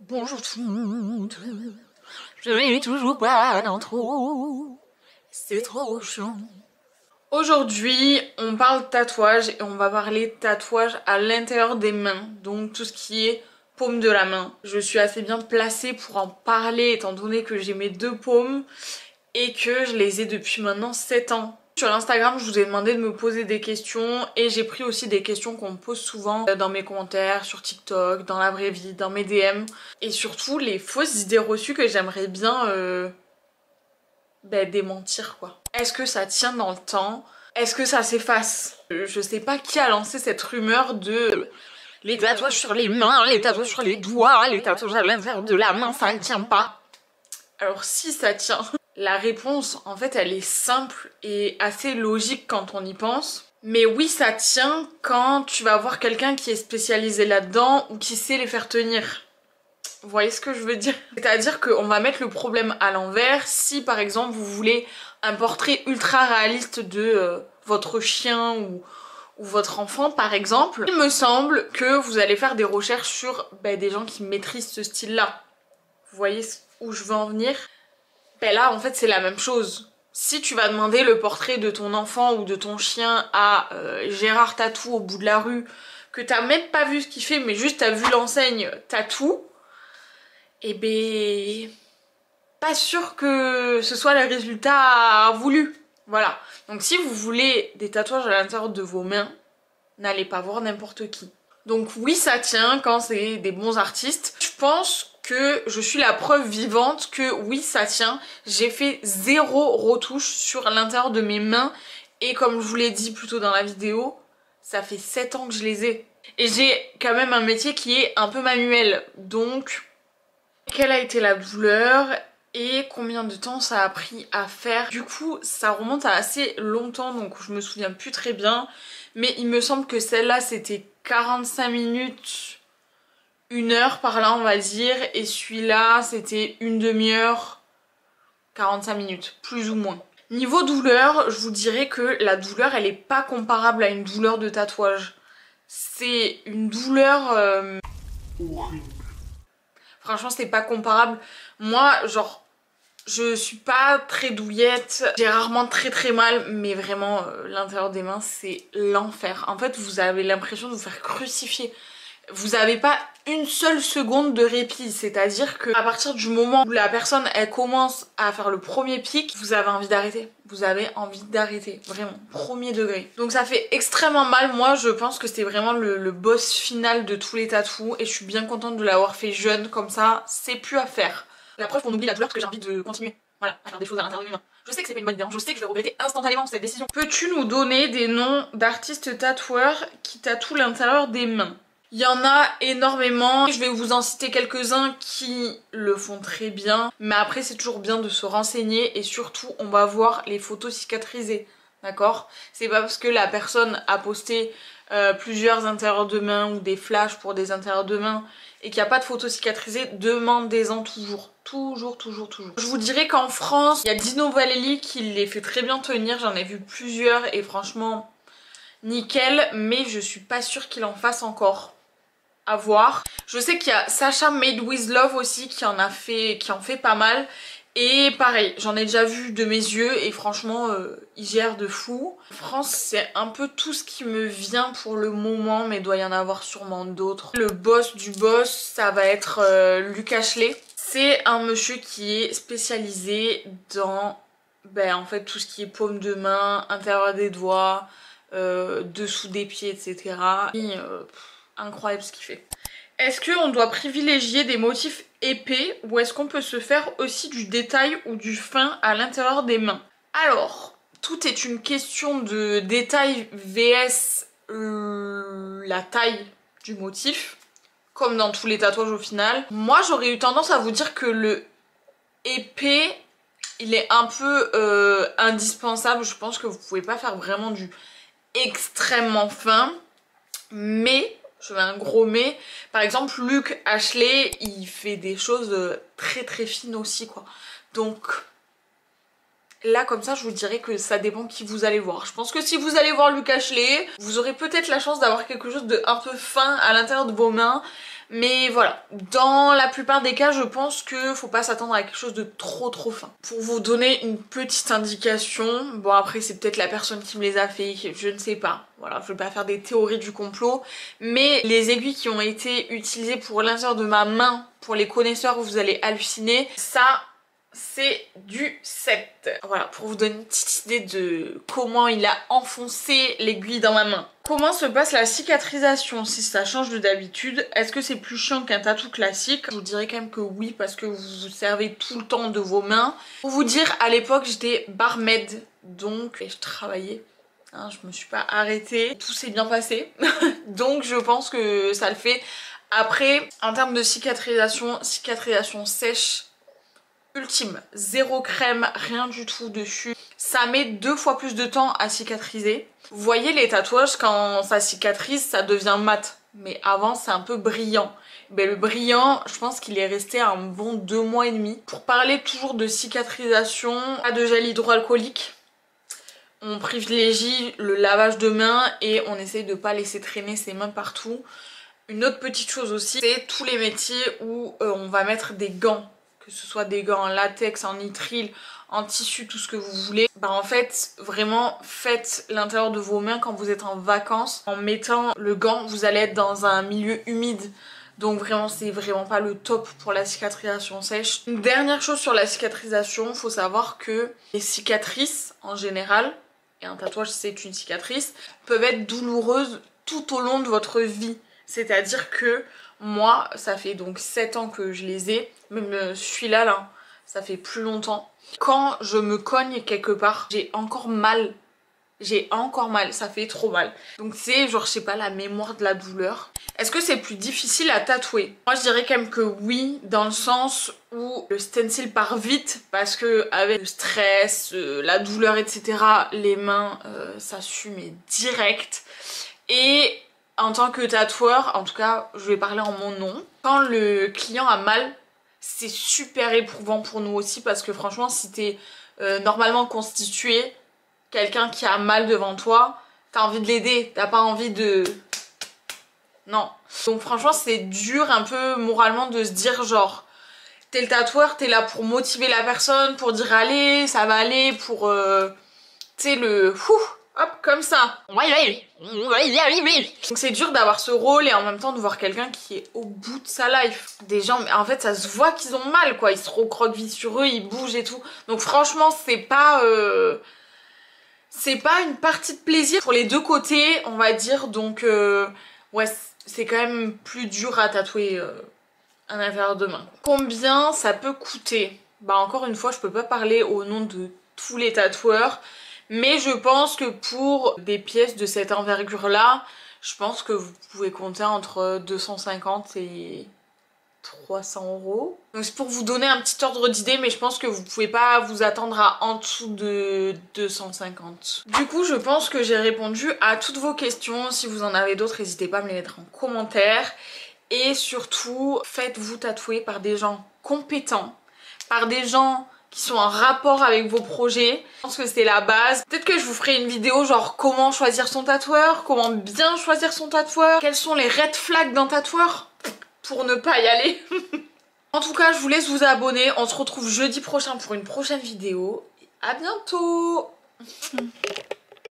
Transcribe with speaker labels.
Speaker 1: Bonjour toutes, je n'ai toujours pas d'intro, c'est trop chiant. Aujourd'hui, on parle tatouage et on va parler tatouage à l'intérieur des mains, donc tout ce qui est paume de la main. Je suis assez bien placée pour en parler étant donné que j'ai mes deux paumes et que je les ai depuis maintenant 7 ans. Sur Instagram, je vous ai demandé de me poser des questions et j'ai pris aussi des questions qu'on me pose souvent dans mes commentaires, sur TikTok, dans la vraie vie, dans mes DM. Et surtout les fausses idées reçues que j'aimerais bien démentir quoi. Est-ce que ça tient dans le temps? Est-ce que ça s'efface? Je sais pas qui a lancé cette rumeur de les tatouages sur les mains, les tatouages sur les doigts, les tatouages à l'intérieur de la main, ça ne tient pas. Alors si ça tient. La réponse, en fait, elle est simple et assez logique quand on y pense. Mais oui, ça tient quand tu vas voir quelqu'un qui est spécialisé là-dedans ou qui sait les faire tenir. Vous voyez ce que je veux dire? C'est-à-dire qu'on va mettre le problème à l'envers. Si, par exemple, vous voulez un portrait ultra réaliste de votre chien ou votre enfant, par exemple, il me semble que vous allez faire des recherches sur des gens qui maîtrisent ce style-là. Vous voyez où je veux en venir? Ben là, en fait, c'est la même chose. Si tu vas demander le portrait de ton enfant ou de ton chien à Gérard Tatou au bout de la rue, que t'as même pas vu ce qu'il fait, mais juste t'as vu l'enseigne Tatou, eh ben... pas sûr que ce soit le résultat voulu. Voilà. Donc si vous voulez des tatouages à l'intérieur de vos mains, n'allez pas voir n'importe qui. Donc oui, ça tient quand c'est des bons artistes. Je pense que je suis la preuve vivante que oui, ça tient. J'ai fait 0 retouche sur l'intérieur de mes mains et comme je vous l'ai dit plus tôt dans la vidéo, ça fait 7 ans que je les ai. Et j'ai quand même un métier qui est un peu manuel. Donc, quelle a été la douleur et combien de temps ça a pris à faire? Du coup, ça remonte à assez longtemps, donc je me souviens plus très bien. Mais il me semble que celle-là, c'était 45 minutes, 1 heure par là, on va dire. Et celui-là, c'était une demi-heure, 45 minutes, plus ou moins. Niveau douleur, je vous dirais que la douleur, elle est pas comparable à une douleur de tatouage. C'est une douleur... horrible. Franchement, c'est pas comparable. Moi, genre... je suis pas très douillette, j'ai rarement très mal, mais vraiment l'intérieur des mains c'est l'enfer. En fait vous avez l'impression de vous faire crucifier. Vous avez pas une seule seconde de répit, c'est-à-dire que à partir du moment où la personne elle commence à faire le premier pic, vous avez envie d'arrêter. Vous avez envie d'arrêter, vraiment, premier degré. Donc ça fait extrêmement mal. Moi je pense que c'était vraiment le boss final de tous les tatous et je suis bien contente de l'avoir fait jeune, comme ça c'est plus à faire. La preuve qu'on oublie la douleur parce que j'ai envie de continuer. Voilà, à faire des choses à l'intérieur de mes mains. Je sais que c'est pas une bonne idée, je sais que je vais regretter instantanément cette décision. Peux-tu nous donner des noms d'artistes tatoueurs qui tatouent l'intérieur des mains? Il y en a énormément, je vais vous en citer quelques-uns qui le font très bien, mais après c'est toujours bien de se renseigner et surtout on va voir les photos cicatrisées, d'accord? C'est pas parce que la personne a posté plusieurs intérieurs de main ou des flashs pour des intérieurs de main et qu'il n'y a pas de photos cicatrisées, demandez-en toujours. Toujours. Je vous dirais qu'en France, il y a Dino Valelli qui les fait très bien tenir, j'en ai vu plusieurs et franchement nickel, mais je suis pas sûre qu'il en fasse encore. À voir. Je sais qu'il y a Sacha Made with Love aussi qui en fait pas mal. Et pareil, j'en ai déjà vu de mes yeux et franchement, il gère de fou. En France, c'est un peu tout ce qui me vient pour le moment, mais il doit y en avoir sûrement d'autres. Le boss du boss, ça va être Luc Ashley. C'est un monsieur qui est spécialisé dans en fait tout ce qui est paume de main, intérieur des doigts, dessous des pieds, etc. Et, incroyable ce qu'il fait. Est-ce qu'on doit privilégier des motifs épais ou est-ce qu'on peut se faire aussi du détail ou du fin à l'intérieur des mains? Alors, tout est une question de détail vs la taille du motif, comme dans tous les tatouages au final. Moi j'aurais eu tendance à vous dire que le épais, il est un peu indispensable. Je pense que vous pouvez pas faire vraiment du extrêmement fin, mais... je mets un gros mais. Par exemple, Luc Ashley, il fait des choses très fines aussi, quoi. Donc, là, comme ça, je vous dirais que ça dépend qui vous allez voir. Je pense que si vous allez voir Luc Ashley, vous aurez peut-être la chance d'avoir quelque chose de un peu fin à l'intérieur de vos mains. Mais voilà, dans la plupart des cas, je pense que faut pas s'attendre à quelque chose de trop fin. Pour vous donner une petite indication, bon après c'est peut-être la personne qui me les a fait, je ne sais pas. Voilà, je vais pas faire des théories du complot, mais les aiguilles qui ont été utilisées pour l'intérieur de ma main, pour les connaisseurs, vous allez halluciner, ça c'est du 7. Voilà, pour vous donner une petite idée de comment il a enfoncé l'aiguille dans ma main. Comment se passe la cicatrisation si ça change de d'habitude? Est-ce que c'est plus chiant qu'un tatou classique? Je vous dirais quand même que oui, parce que vous vous servez tout le temps de vos mains. Pour vous dire, à l'époque j'étais barmaid, donc je travaillais. Hein, je me suis pas arrêtée, tout s'est bien passé. Donc je pense que ça le fait. Après, en termes de cicatrisation sèche, ultime, zéro crème, rien du tout dessus. Ça met 2 fois plus de temps à cicatriser. Vous voyez les tatouages, quand ça cicatrise, ça devient mat. Mais avant, c'est un peu brillant. Ben, le brillant, je pense qu'il est resté un bon 2 mois et demi. Pour parler toujours de cicatrisation, pas de gel hydroalcoolique. On privilégie le lavage de mains et on essaye de pas laisser traîner ses mains partout. Une autre petite chose aussi, c'est tous les métiers où on va mettre des gants. Que ce soit des gants en latex, en nitrile, en tissu, tout ce que vous voulez. Bah en fait, vraiment, faites l'intérieur de vos mains quand vous êtes en vacances. En mettant le gant, vous allez être dans un milieu humide. Donc vraiment, c'est vraiment pas le top pour la cicatrisation sèche. Une dernière chose sur la cicatrisation, faut savoir que les cicatrices, en général, et un tatouage c'est une cicatrice, peuvent être douloureuses tout au long de votre vie. C'est-à-dire que moi, ça fait donc 7 ans que je les ai, même celui-là, là, ça fait plus longtemps. Quand je me cogne quelque part, j'ai encore mal, ça fait trop mal. Donc c'est genre, je sais pas, la mémoire de la douleur. Est-ce que c'est plus difficile à tatouer? Moi je dirais quand même que oui, dans le sens où le stencil part vite, parce que avec le stress, la douleur, etc., les mains, ça sue mais direct. Et en tant que tatoueur, en tout cas je vais parler en mon nom, quand le client a mal, c'est super éprouvant pour nous aussi, parce que franchement si t'es normalement constitué, quelqu'un qui a mal devant toi, t'as envie de l'aider, t'as pas envie de... Non. Donc franchement c'est dur un peu moralement de se dire genre, t'es le tatoueur, t'es là pour motiver la personne, pour dire allez, ça va aller, pour... tu sais le... Hop, comme ça. Donc c'est dur d'avoir ce rôle et en même temps de voir quelqu'un qui est au bout de sa life. Des gens, en fait ça se voit qu'ils ont mal quoi, ils se recroquevillent sur eux, ils bougent et tout. Donc franchement c'est pas une partie de plaisir pour les deux côtés on va dire. Donc ouais c'est quand même plus dur à tatouer un intérieur de main. Combien ça peut coûter? Bah encore une fois je peux pas parler au nom de tous les tatoueurs. Mais je pense que pour des pièces de cette envergure là, je pense que vous pouvez compter entre 250 et 300 €. Donc c'est pour vous donner un petit ordre d'idée, mais je pense que vous pouvez pas vous attendre à en dessous de 250. Du coup je pense que j'ai répondu à toutes vos questions. Si vous en avez d'autres, n'hésitez pas à me les mettre en commentaire. Et surtout, faites-vous tatouer par des gens compétents, par des gens qui sont en rapport avec vos projets. Je pense que c'est la base. Peut-être que je vous ferai une vidéo genre comment choisir son tatoueur, comment bien choisir son tatoueur, quels sont les red flags d'un tatoueur pour ne pas y aller. En tout cas, je vous laisse vous abonner. On se retrouve jeudi prochain pour une prochaine vidéo. Et à bientôt.